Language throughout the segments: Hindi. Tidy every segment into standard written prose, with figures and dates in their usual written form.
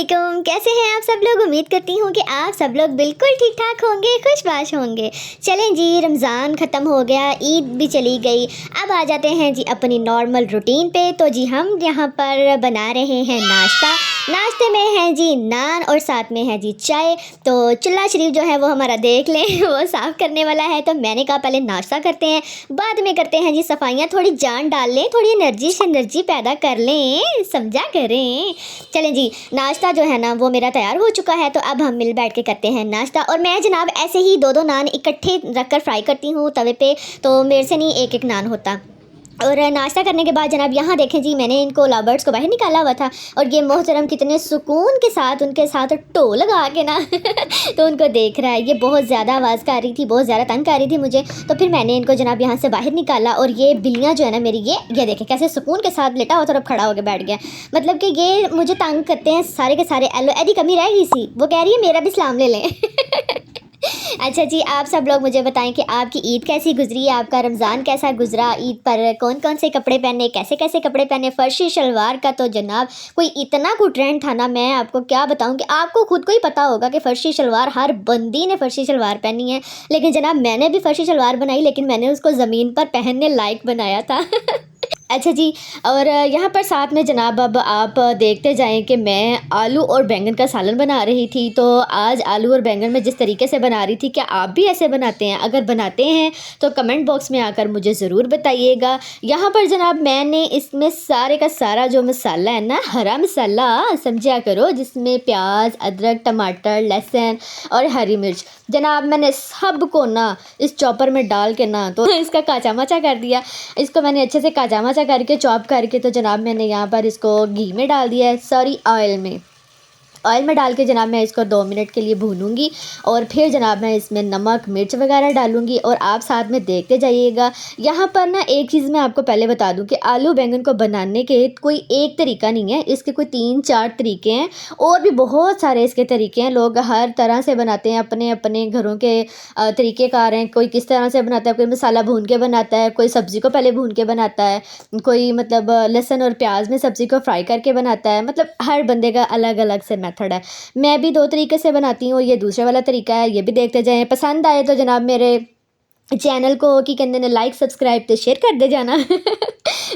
अस्सलामुअलैकुम। कैसे हैं आप सब लोग। उम्मीद करती हूँ कि आप सब लोग बिल्कुल ठीक ठाक होंगे, खुशबाश होंगे। चलें जी, रमज़ान ख़त्म हो गया, ईद भी चली गई। अब आ जाते हैं जी अपनी नॉर्मल रूटीन पे। तो जी हम यहाँ पर बना रहे हैं नाश्ता। नाश्ते में है जी नान और साथ में है जी चाय। तो चुल्ला शरीफ जो है वो हमारा देख लें वो साफ़ करने वाला है। तो मैंने कहा पहले नाश्ता करते हैं, बाद में करते हैं जी सफाइयाँ। थोड़ी जान डाल लें, थोड़ी एनर्जी पैदा कर लें, समझा करें। चलें जी, नाश्ता जो है ना वो मेरा तैयार हो चुका है। तो अब हम मिल बैठ के करते हैं नाश्ता। और मैं जनाब ऐसे ही दो नान इकट्ठे रखकर फ्राई करती हूँ तवे पे। तो मेरे से नहीं एक नान होता। और नाश्ता करने के बाद जनाब यहाँ देखें जी, मैंने इनको लवर्स को बाहर निकाला हुआ था और ये मोहतरम कितने सुकून के साथ उनके साथ टो लगा के ना तो उनको देख रहा है। ये बहुत ज़्यादा आवाज़ कर रही थी, बहुत ज़्यादा तंग कर रही थी मुझे। तो फिर मैंने इनको जनाब यहाँ से बाहर निकाला। और ये बिल्लियाँ जो है ना मेरी, ये देखें कैसे सुकून के साथ लेटा हुआ और अब खड़ा होकर बैठ गया। मतलब कि ये मुझे तंग करते हैं सारे के सारे। एलो एडी कमी रह गई सी, वो कह रही है मेरा भी सलाम ले लें अच्छा जी, आप सब लोग मुझे बताएं कि आपकी ईद कैसी गुजरी, आपका रमज़ान कैसा गुजरा, ईद पर कौन कौन से कपड़े पहने, कैसे कैसे कपड़े पहने। फर्शी शलवार का तो जनाब कोई इतना को ट्रेंड था ना, मैं आपको क्या बताऊं कि आपको खुद को ही पता होगा कि फ़र्शी शलवार हर बंदी ने फ़र्शी शलवार पहनी है। लेकिन जनाब मैंने भी फ़र्शी शलवार बनाई, लेकिन मैंने उसको ज़मीन पर पहनने लायक बनाया था अच्छा जी, और यहाँ पर साथ में जनाब अब आप देखते जाएं कि मैं आलू और बैंगन का सालन बना रही थी। तो आज आलू और बैंगन में जिस तरीके से बना रही थी, क्या आप भी ऐसे बनाते हैं? अगर बनाते हैं तो कमेंट बॉक्स में आकर मुझे ज़रूर बताइएगा। यहाँ पर जनाब मैंने इसमें सारे का सारा जो मसाला है ना, हरा मसाला समझा करो, जिसमें प्याज, अदरक, टमाटर, लहसुन और हरी मिर्च, जनाब मैंने सब को ना इस चॉपर में डाल के ना तो इसका काचा माचा कर दिया। इसको मैंने अच्छे से काचा माचा करके चॉप करके तो जनाब मैंने यहाँ पर इसको घी में डाल दिया है, सॉरी ऑयल में डाल के जनाब मैं इसको 2 मिनट के लिए भूनूंगी। और फिर जनाब मैं इसमें नमक मिर्च वगैरह डालूंगी और आप साथ में देखते जाइएगा। यहाँ पर ना एक चीज़ मैं आपको पहले बता दूं कि आलू बैंगन को बनाने के कोई एक तरीका नहीं है, इसके कोई 3-4 तरीके हैं और भी बहुत सारे इसके तरीके हैं। लोग हर तरह से बनाते हैं, अपने अपने घरों के तरीक़ेकार हैं। कोई किस तरह से बनाता है, कोई मसाला भून के बनाता है, कोई सब्ज़ी को पहले भून के बनाता है, कोई मतलब लहसुन और प्याज में सब्ज़ी को फ्राई करके बनाता है। मतलब हर बंदे का अलग अलग से मेथड है। मैं भी 2 तरीके से बनाती हूँ, ये दूसरे वाला तरीका है, ये भी देखते जाएं। पसंद आए तो जनाब मेरे चैनल को की कहते हैं लाइक सब्सक्राइब तो शेयर कर दे जाना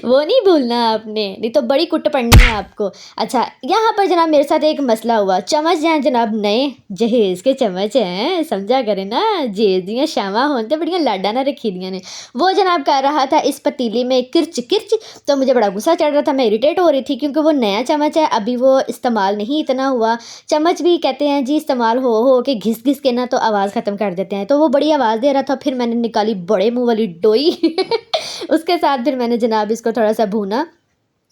वो नहीं भूलना आपने, नहीं तो बड़ी कुट पड़नी है आपको। अच्छा, यहाँ पर जनाब मेरे साथ एक मसला हुआ। चम्मच हैं जनाब नए जहेज़ के चम्मच हैं, समझा करें ना, जेज दियाँ शावां होन तो बड़ियां लाडा ना रखी दियाँ ने। वो जनाब कर रहा था इस पतीली में किरच किरच, तो मुझे बड़ा गुस्सा चढ़ रहा था, मैं इरिटेट हो रही थी क्योंकि वो नया चम्मच है, अभी वो इस्तेमाल नहीं इतना हुआ। चम्मच भी कहते हैं जी इस्तेमाल हो के घिस घिस के ना तो आवाज़ ख़त्म कर देते हैं। तो वो बड़ी आवाज़ दे रहा था, फिर मैंने निकाली बड़े मुँह वाली डोई उसके साथ फिर मैंने जनाब इसको थोड़ा सा भूना,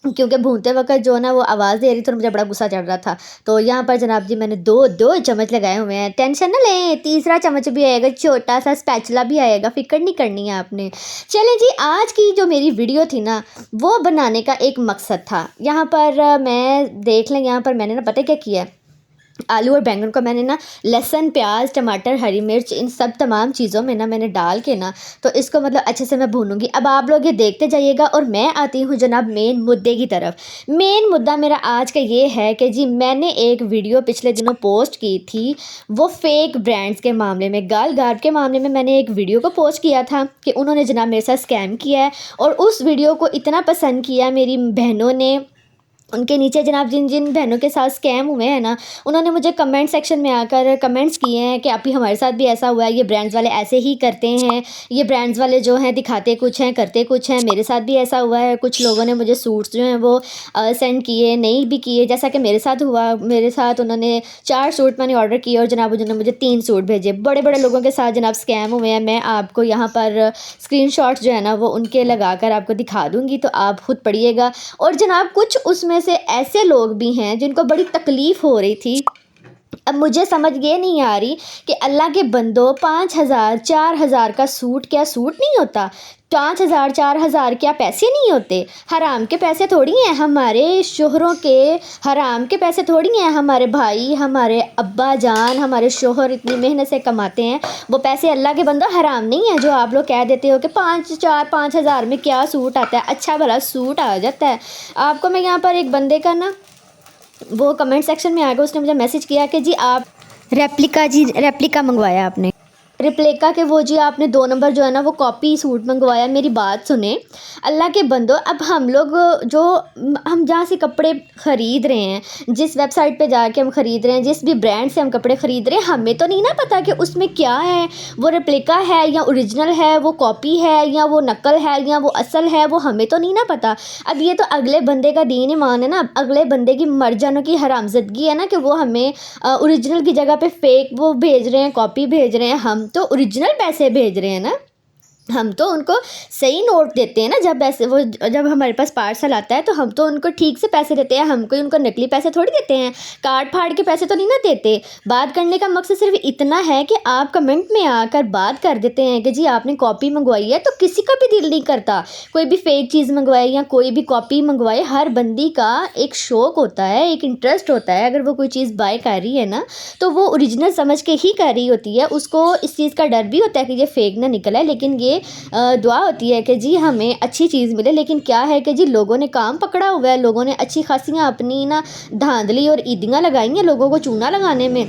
क्योंकि भूनते वक्त जो ना वो आवाज़ दे रही थी और मुझे बड़ा गुस्सा चढ़ रहा था। तो यहाँ पर जनाब जी मैंने दो चम्मच लगाए हुए हैं, टेंशन ना लें, तीसरा चम्मच भी आएगा, छोटा सा स्पैचुला भी आएगा, फिक्र नहीं करनी है आपने। चलें जी, आज की जो मेरी वीडियो थी ना वो बनाने का एक मकसद था। यहाँ पर मैं देख लें, यहाँ पर मैंने ना पता क्या किया है, आलू और बैंगन को मैंने ना लहसुन प्याज टमाटर हरी मिर्च इन सब तमाम चीज़ों में ना मैंने डाल के ना तो इसको मतलब अच्छे से मैं भूनूंगी। अब आप लोग ये देखते जाइएगा और मैं आती हूँ जनाब मेन मुद्दे की तरफ। मेन मुद्दा मेरा आज का ये है कि जी मैंने एक वीडियो पिछले दिनों पोस्ट की थी, वो फेक ब्रांड्स के मामले में, गाल गार्ड के मामले में मैंने एक वीडियो को पोस्ट किया था कि उन्होंने जनाब मेरे साथ स्कैम किया है। और उस वीडियो को इतना पसंद किया मेरी बहनों ने, उनके नीचे जनाब जिन जिन बहनों के साथ स्कैम हुए हैं ना, उन्होंने मुझे कमेंट सेक्शन में आकर कमेंट्स किए हैं कि अभी हमारे साथ भी ऐसा हुआ है, ये ब्रांड्स वाले ऐसे ही करते हैं, ये ब्रांड्स वाले जो हैं दिखाते कुछ हैं करते कुछ हैं, मेरे साथ भी ऐसा हुआ है। कुछ लोगों ने मुझे सूट्स जो हैं वो सेंड किए, नहीं भी किए, जैसा कि मेरे साथ हुआ। मेरे साथ उन्होंने 4 सूट मैंने ऑर्डर किए और जनाब उन्होंने मुझे 3 सूट भेजे। बड़े बड़े लोगों के साथ जनाब स्कैम हुए हैं। मैं आपको यहाँ पर स्क्रीनशॉट्स जो है ना वो उनके लगा कर आपको दिखा दूँगी, तो आप खुद पढ़िएगा। और जनाब कुछ उसमें से ऐसे लोग भी हैं जिनको बड़ी तकलीफ़ हो रही थी। अब मुझे समझ ये नहीं आ रही कि अल्लाह के बंदो 5,000 4,000 का सूट क्या सूट नहीं होता? 5,000 4,000 क्या पैसे नहीं होते? हराम के पैसे थोड़ी हैं हमारे शोहरों के, हराम के पैसे थोड़ी हैं हमारे भाई, हमारे अब्बा जान, हमारे शोहर इतनी मेहनत से कमाते हैं। वो पैसे अल्लाह के बंदो हराम नहीं है जो आप लोग कह देते हो कि 5,000 में क्या सूट आता है। अच्छा भला सूट आ जाता है। आपको मैं यहाँ पर एक बंदे का ना वो कमेंट सेक्शन में आ गया, उसने मुझे मैसेज किया कि जी आप रेप्लिका मंगवाया आपने, रिप्लिका के वो जी आपने 2 नंबर जो है ना वो कॉपी सूट मंगवाया। मेरी बात सुने अल्लाह के बंदो, अब हम लोग जो हम जहाँ से कपड़े ख़रीद रहे हैं, जिस वेबसाइट पे जाके हम ख़रीद रहे हैं, जिस भी ब्रांड से हम कपड़े ख़रीद रहे हैं, हमें तो नहीं ना पता कि उसमें क्या है, वो रिप्लिका है या ओरिजिनल है, वो कॉपी है या वो नकल है या वो असल है, वो हमें तो नहीं ना पता। अब ये तो अगले बंदे का दीन ईमान है ना, अगले बंदे की मर्जानों की हरामज़दगी है ना कि वो हमें ओरिजिनल की जगह पे फेक वो भेज रहे हैं, कॉपी भेज रहे हैं। हम तो ओरिजिनल पैसे भेज रहे हैं ना, हम तो उनको सही नोट देते हैं ना। जब हमारे पास पार्सल आता है तो हम तो उनको ठीक से पैसे देते हैं, हम कोई उनको नकली पैसे थोड़ी देते हैं, काट फाड़ के पैसे तो नहीं ना देते। बात करने का मकसद सिर्फ इतना है कि आप कमेंट में आकर बात कर देते हैं कि जी आपने कॉपी मंगवाई है, तो किसी का भी दिल नहीं करता कोई भी फेक चीज़ मंगवाए या कोई भी कॉपी मंगवाए। हर बंदी का एक शौक़ होता है, एक इंटरेस्ट होता है, अगर वो कोई चीज़ बाय कर रही है ना तो वो ओरिजिनल समझ के ही कर रही होती है। उसको इस चीज़ का डर भी होता है कि ये फेक ना निकला है, लेकिन ये दुआ होती है कि जी हमें अच्छी चीज़ मिले। लेकिन क्या है कि जी लोगों ने काम पकड़ा हुआ है, लोगों ने अच्छी खासियाँ अपनी ना धांधली और ईदियाँ लगाई हैं लोगों को चूना लगाने में।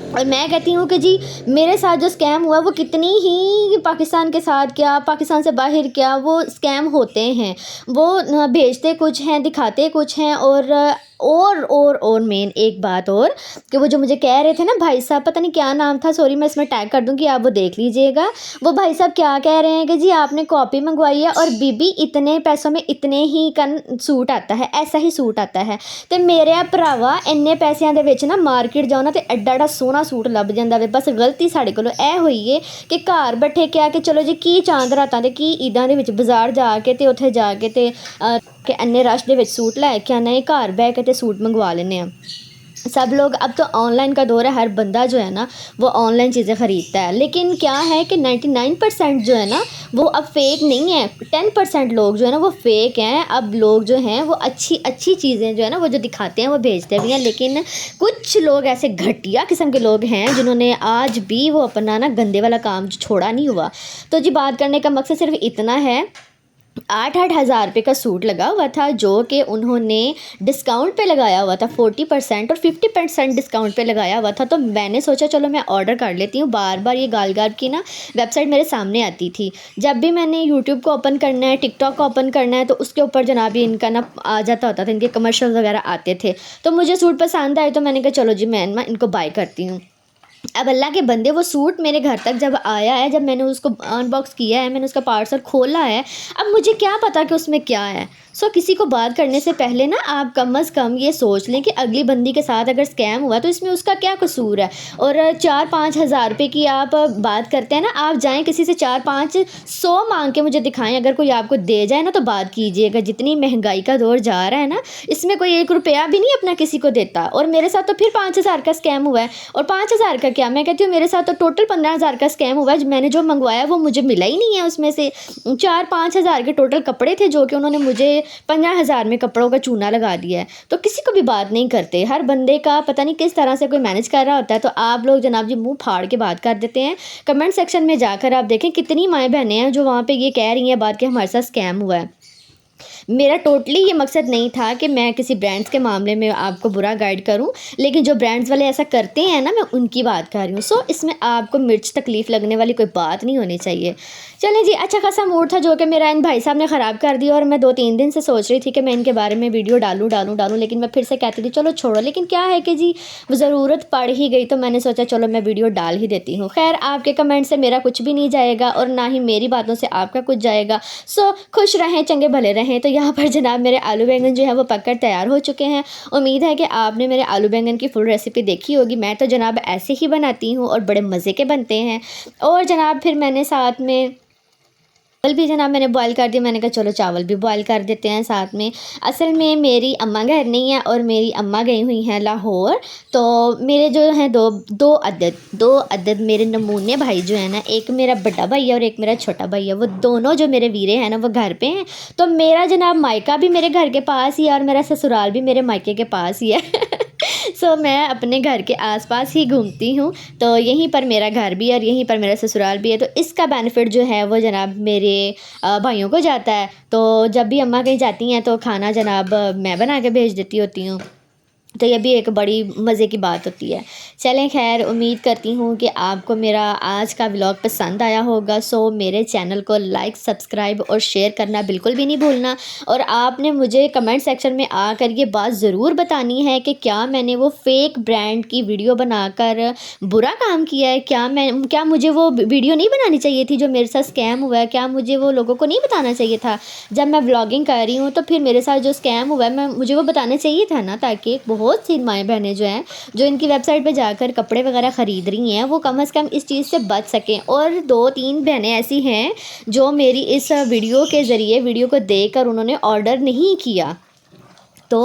और मैं कहती हूँ कि जी मेरे साथ जो स्कैम हुआ वो कितनी ही पाकिस्तान के साथ क्या, पाकिस्तान से बाहर क्या, वो स्कैम होते हैं। वो भेजते कुछ हैं, दिखाते कुछ हैं। और मेन एक बात और कि वो जो मुझे कह रहे थे ना भाई साहब, पता नहीं क्या नाम था, सॉरी मैं इसमें टैग कर दूँगी, आप वो देख लीजिएगा। वो भाई साहब क्या कह रहे हैं कि जी आपने कॉपी मंगवाई है और बीबी इतने पैसों में इतने ही का सूट आता है, ऐसा ही सूट आता है। तो मेरे भरावा इन्ने पैसों के विच ना मार्केट जाओ ना तो एड्डा एड्डा सोहना सूट लभ जाता वे। बस गलती साढ़े कोलों यह हुई है कि घर बैठे क्या कि चलो जी की चांद रातां ते की ईदां दे विच बाज़ार जाके ते उत्थे जाके ते कि अन्ने रश दे विच सूट लैके आना है, घर बह के ते सूट मंगवा लेने हैं। सब लोग अब तो ऑनलाइन का दौर है, हर बंदा जो है ना वो ऑनलाइन चीज़ें ख़रीदता है। लेकिन क्या है कि 99% जो है ना वो अब फेक नहीं है, 10% लोग जो है ना वो फेक हैं। अब लोग जो हैं वो अच्छी अच्छी चीज़ें जो है ना वो जो दिखाते हैं वो भेजते भी हैं। लेकिन कुछ लोग ऐसे घटिया किस्म के लोग हैं जिन्होंने आज भी वो अपना ना गंदे वाला काम छोड़ा नहीं हुआ। तो जी बात करने का मकसद सिर्फ इतना है, 8-8 हज़ार रुपये का सूट लगा हुआ था जो कि उन्होंने डिस्काउंट पे लगाया हुआ था, 40% और 50% डिस्काउंट पे लगाया हुआ था। तो मैंने सोचा चलो मैं ऑर्डर कर लेती हूँ। बार बार ये गाल की ना वेबसाइट मेरे सामने आती थी। जब भी मैंने यूट्यूब को ओपन करना है, टिकटॉक को ओपन करना है, तो उसके ऊपर जनाब इनका ना आ जाता होता था, इनके कमर्शियल वगैरह आते थे। तो मुझे सूट पसंद आए तो मैंने कहा चलो जी मैं इनको बाय करती हूँ। अब अल्लाह के बंदे वो सूट मेरे घर तक जब आया है, जब मैंने उसको अनबॉक्स किया है, मैंने उसका पार्सल खोला है, अब मुझे क्या पता कि उसमें क्या है। किसी को बात करने से पहले ना आप कम अज़ कम ये सोच लें कि अगली बंदी के साथ अगर स्कैम हुआ तो इसमें उसका क्या कसूर है। और 4-5 हज़ार रुपये की आप बात करते हैं ना, आप जाएँ किसी से 4-5-100 मांग के मुझे दिखाएं, अगर कोई आपको दे जाए ना तो बात कीजिएगा। जितनी महंगाई का दौर जा रहा है ना, इसमें कोई 1 रुपया भी नहीं अपना किसी को देता। और मेरे साथ तो फिर 5 हज़ार का स्कैम हुआ है। और 5 हज़ार का क्या, मैं कहती हूँ मेरे साथ तो टोटल 15 हज़ार का स्कैम हुआ है। मैंने जो मंगवाया वो मुझे मिला ही नहीं है। उसमें से 4-5 हज़ार के टोटल कपड़े थे जो कि उन्होंने मुझे 15 हज़ार में कपड़ों का चूना लगा दिया है। तो किसी को भी बात नहीं करते, हर बंदे का पता नहीं किस तरह से कोई मैनेज कर रहा होता है। तो आप लोग जनाब जी मुंह फाड़ के बात कर देते हैं। कमेंट सेक्शन में जाकर आप देखें कितनी माएँ बहनें हैं जो वहाँ पे ये कह रही हैं बात कि हमारे साथ स्कैम हुआ है। मेरा टोटली ये मकसद नहीं था कि मैं किसी ब्रांड्स के मामले में आपको बुरा गाइड करूं, लेकिन जो ब्रांड्स वाले ऐसा करते हैं ना मैं उनकी बात कर रही हूँ। इसमें आपको मिर्च तकलीफ़ लगने वाली कोई बात नहीं होनी चाहिए। चलें जी, अच्छा खासा मूड था जो कि मेरा इन भाई साहब ने ख़राब कर दिया। और मैं 2-3 दिन से सोच रही थी कि मैं इनके बारे में वीडियो डालूँ, लेकिन मैं फिर से कहती थी चलो छोड़ो। लेकिन क्या है कि जी वो ज़रूरत पड़ ही गई तो मैंने सोचा चलो मैं वीडियो डाल ही देती हूँ। खैर आपके कमेंट से मेरा कुछ भी नहीं जाएगा और ना ही मेरी बातों से आपका कुछ जाएगा। खुश रहें, चंगे भले रहें। तो यहाँ पर जनाब मेरे आलू बैंगन जो है वो पककर तैयार हो चुके हैं। उम्मीद है कि आपने मेरे आलू बैंगन की फुल रेसिपी देखी होगी। मैं तो जनाब ऐसे ही बनाती हूँ और बड़े मज़े के बनते हैं। और जनाब फिर मैंने साथ में चावल भी जनाब मैंने बॉईल कर दिया। मैंने कहा चलो चावल भी बॉईल कर देते हैं साथ में। असल में मेरी अम्मा घर नहीं है और मेरी अम्मा गई हुई हैं लाहौर। तो मेरे जो हैं दो अदद मेरे नमूने भाई जो है ना, एक मेरा बड़ा भाई है और एक मेरा छोटा भाई है। वो दोनों जो मेरे वीरे हैं ना वो घर पे हैं। तो मेरा जनाब मायका भी मेरे घर के पास ही है और मेरा ससुराल भी मेरे मायके के पास ही है। मैं अपने घर के आसपास ही घूमती हूँ। तो यहीं पर मेरा घर भी है और यहीं पर मेरा ससुराल भी है। तो इसका बेनिफिट जो है वो जनाब मेरे भाइयों को जाता है। तो जब भी अम्मा कहीं जाती हैं तो खाना जनाब मैं बना के भेज देती होती हूँ। तो ये भी एक बड़ी मज़े की बात होती है। चलें खैर, उम्मीद करती हूँ कि आपको मेरा आज का व्लॉग पसंद आया होगा। सो मेरे चैनल को लाइक, सब्सक्राइब और शेयर करना बिल्कुल भी नहीं भूलना। और आपने मुझे कमेंट सेक्शन में आकर ये बात ज़रूर बतानी है कि क्या मैंने वो फेक ब्रांड की वीडियो बनाकर बुरा काम किया है? क्या मुझे वो वीडियो नहीं बनानी चाहिए थी जो मेरे साथ स्कैम हुआ है? क्या मुझे वो लोगों को नहीं बताना चाहिए था? जब मैं व्लॉगिंग कर रही हूँ तो फिर मेरे साथ जो स्कैम हुआ है मुझे वो बताना चाहिए था ना, ताकि बहुत सी माएँ बहनें जो हैं जो इनकी वेबसाइट पे जाकर कपड़े वगैरह ख़रीद रही हैं वो कम से कम इस चीज़ से बच सकें। और 2-3 बहनें ऐसी हैं जो मेरी इस वीडियो के ज़रिए वीडियो को देखकर उन्होंने ऑर्डर नहीं किया। तो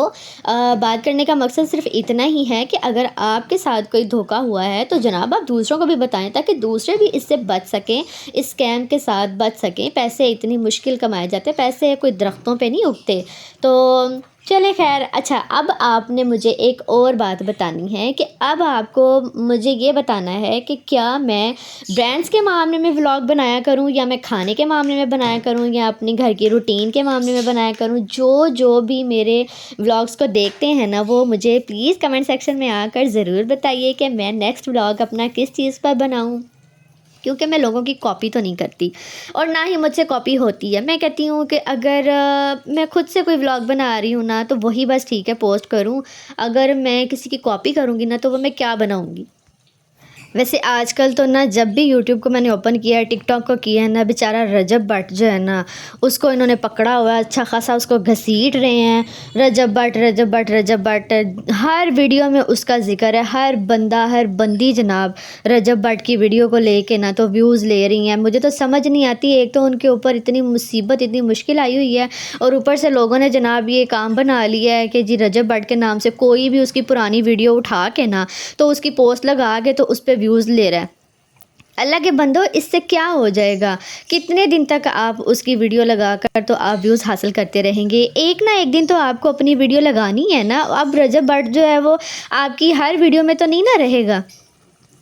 बात करने का मकसद सिर्फ इतना ही है कि अगर आपके साथ कोई धोखा हुआ है तो जनाब आप दूसरों को भी बताएं, ताकि दूसरे भी इससे बच सकें, इस स्कैम के साथ बच सकें। पैसे इतनी मुश्किल कमाए जाते हैं, पैसे कोई दरख्तों पे नहीं उगते। तो चले खैर, अच्छा अब आपने मुझे एक और बात बतानी है कि अब आपको मुझे ये बताना है कि क्या मैं ब्रांड्स के मामले में व्लॉग बनाया करूं, या मैं खाने के मामले में बनाया करूं, या अपनी घर की रूटीन के मामले में बनाया करूं। जो भी मेरे व्लॉग्स को देखते हैं ना, वो मुझे प्लीज़ कमेंट सेक्शन में आकर ज़रूर बताइए कि मैं नेक्स्ट व्लॉग अपना किस चीज़ पर बनाऊं, क्योंकि मैं लोगों की कॉपी तो नहीं करती और ना ही मुझसे कॉपी होती है। मैं कहती हूँ कि अगर मैं खुद से कोई व्लॉग बना रही हूँ ना, तो वही बस ठीक है, पोस्ट करूँ। अगर मैं किसी की कॉपी करूँगी ना, तो वो मैं क्या बनाऊँगी। वैसे आजकल तो ना, जब भी यूट्यूब को मैंने ओपन किया है, टिकटॉक को किया है ना, बेचारा रजब भट्ट जो है ना, उसको इन्होंने पकड़ा हुआ है, अच्छा खासा उसको घसीट रहे हैं। रजब भट्ट, रजब भट्ट, रजब भट्ट, हर वीडियो में उसका जिक्र है। हर बंदा, हर बंदी जनाब रजब भट्ट की वीडियो को लेके ना तो व्यूज़ ले रही हैं। मुझे तो समझ नहीं आती, एक तो उनके ऊपर इतनी मुसीबत, इतनी मुश्किल आई हुई है, और ऊपर से लोगों ने जनाब ये काम बना लिया है कि जी रजब भट्ट के नाम से कोई भी उसकी पुरानी वीडियो उठा के ना, तो उसकी पोस्ट लगा के तो उस पर व्यूज़ ले रहा है। अल्लाह के बंदो, इससे क्या हो जाएगा? कितने दिन तक आप उसकी वीडियो लगाकर तो आप व्यूज़ हासिल करते रहेंगे? एक ना एक दिन तो आपको अपनी वीडियो लगानी है ना। अब रजब भट्ट जो है वो आपकी हर वीडियो में तो नहीं ना रहेगा।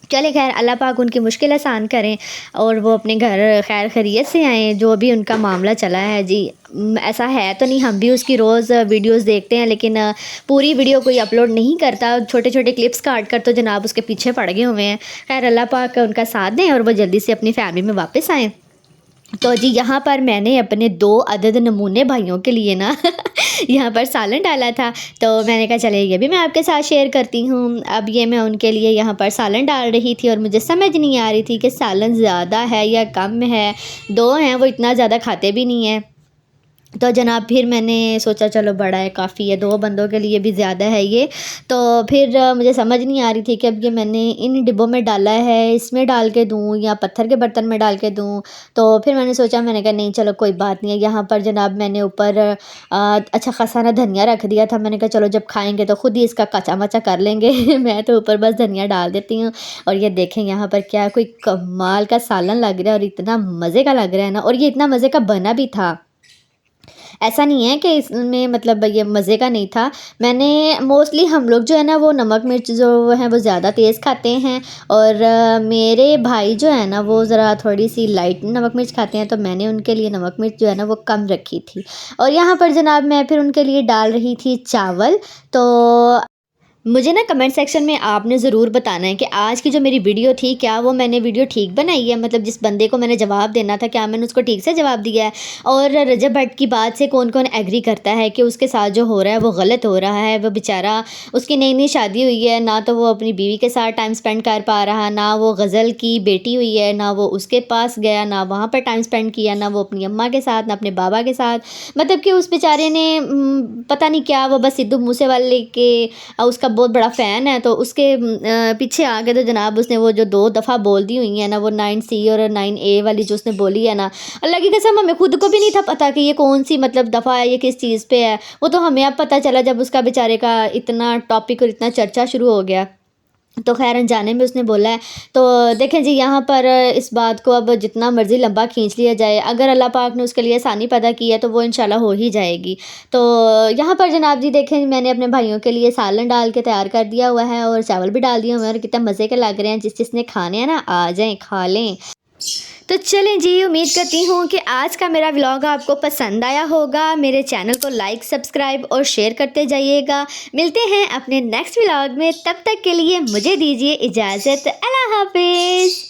चले खैर, अल्लाह पाक उनकी मुश्किल आसान करें और वो अपने घर खैर खैरियत से आएँ। जो भी उनका मामला चला है जी, ऐसा है तो नहीं, हम भी उसकी रोज़ वीडियोस देखते हैं, लेकिन पूरी वीडियो कोई अपलोड नहीं करता। छोटे छोटे क्लिप्स काट कर तो जनाब उसके पीछे पड़ गए हुए हैं। खैर अल्लाह पाक उनका साथ दें और वो जल्दी से अपनी फैमिली में वापस आएँ। तो जी यहाँ पर मैंने अपने 2 अदद नमूने भाइयों के लिए ना यहाँ पर सालन डाला था, तो मैंने कहा चले ये भी मैं आपके साथ शेयर करती हूँ। अब ये मैं उनके लिए यहाँ पर सालन डाल रही थी और मुझे समझ नहीं आ रही थी कि सालन ज़्यादा है या कम है। 2 हैं, वो इतना ज़्यादा खाते भी नहीं हैं। तो जनाब फिर मैंने सोचा चलो बड़ा है, काफ़ी है, 2 बंदों के लिए भी ज़्यादा है ये। तो फिर मुझे समझ नहीं आ रही थी कि अब ये मैंने इन डिब्बों में डाला है, इसमें डाल के दूँ या पत्थर के बर्तन में डाल के दूँ। तो फिर मैंने सोचा, मैंने कहा नहीं चलो कोई बात नहीं है। यहाँ पर जनाब मैंने ऊपर अच्छा खासा ना धनिया रख दिया था। मैंने कहा चलो जब खाएँगे तो ख़ुद ही इसका कचा-मचा कर लेंगे मैं तो ऊपर बस धनिया डाल देती हूँ। और ये देखें यहाँ पर क्या कोई कमाल का सालन लग रहा है और इतना मज़े का लग रहा है ना, और ये इतना मज़े का बना भी था। ऐसा नहीं है कि इसमें मतलब ये मज़े का नहीं था। मैंने मोस्टली हम लोग जो है ना वो नमक मिर्च जो है वो ज़्यादा तेज़ खाते हैं, और मेरे भाई जो है ना वो ज़रा थोड़ी सी लाइट नमक मिर्च खाते हैं, तो मैंने उनके लिए नमक मिर्च जो है ना वो कम रखी थी। और यहाँ पर जनाब मैं फिर उनके लिए डाल रही थी चावल। तो मुझे ना कमेंट सेक्शन में आपने ज़रूर बताना है कि आज की जो मेरी वीडियो थी, क्या वो मैंने वीडियो ठीक बनाई है? मतलब जिस बंदे को मैंने जवाब देना था, क्या मैंने उसको ठीक से जवाब दिया है? और रजब भट्ट की बात से कौन कौन एग्री करता है कि उसके साथ जो हो रहा है वो गलत हो रहा है? वो बेचारा, उसकी नई नई शादी हुई है, ना तो वो अपनी बीवी के साथ टाइम स्पेंड कर पा रहा, ना वो गज़ल की बेटी हुई है, ना वो उसके पास गया, ना वहाँ पर टाइम स्पेंड किया, ना वो अपनी अम्मा के साथ, ना अपने बाबा के साथ। मतलब कि उस बेचारे ने पता नहीं क्या, वो बस सिद्धू मूसेवाले के उसका बहुत बड़ा फ़ैन है, तो उसके पीछे आ गए। तो जनाब उसने वो जो 2 दफ़ा बोल दी हुई है ना, वो 9C और 9A वाली जो उसने बोली है ना, अल्लाह की कसम हमें खुद को भी नहीं था पता कि ये कौन सी मतलब दफ़ा है, ये किस चीज़ पे है। वो तो हमें अब पता चला जब उसका बेचारे का इतना टॉपिक और इतना चर्चा शुरू हो गया। तो खैर अनजाने में उसने बोला है। तो देखें जी, यहाँ पर इस बात को अब जितना मर्ज़ी लंबा खींच लिया जाए, अगर अल्लाह पाक ने उसके लिए आसानी पैदा की है तो वो इंशाल्लाह हो ही जाएगी। तो यहाँ पर जनाब जी देखें, मैंने अपने भाइयों के लिए सालन डाल के तैयार कर दिया हुआ है और चावल भी डाल दिए हुए हैं, और कितने मज़े के लग रहे हैं। जिसने खाने हैं ना, आ जाएँ खा लें। तो चलें जी, उम्मीद करती हूँ कि आज का मेरा व्लॉग आपको पसंद आया होगा। मेरे चैनल को लाइक, सब्सक्राइब और शेयर करते जाइएगा। मिलते हैं अपने नेक्स्ट व्लॉग में, तब तक के लिए मुझे दीजिए इजाज़त। अल्लाह हाफिज़।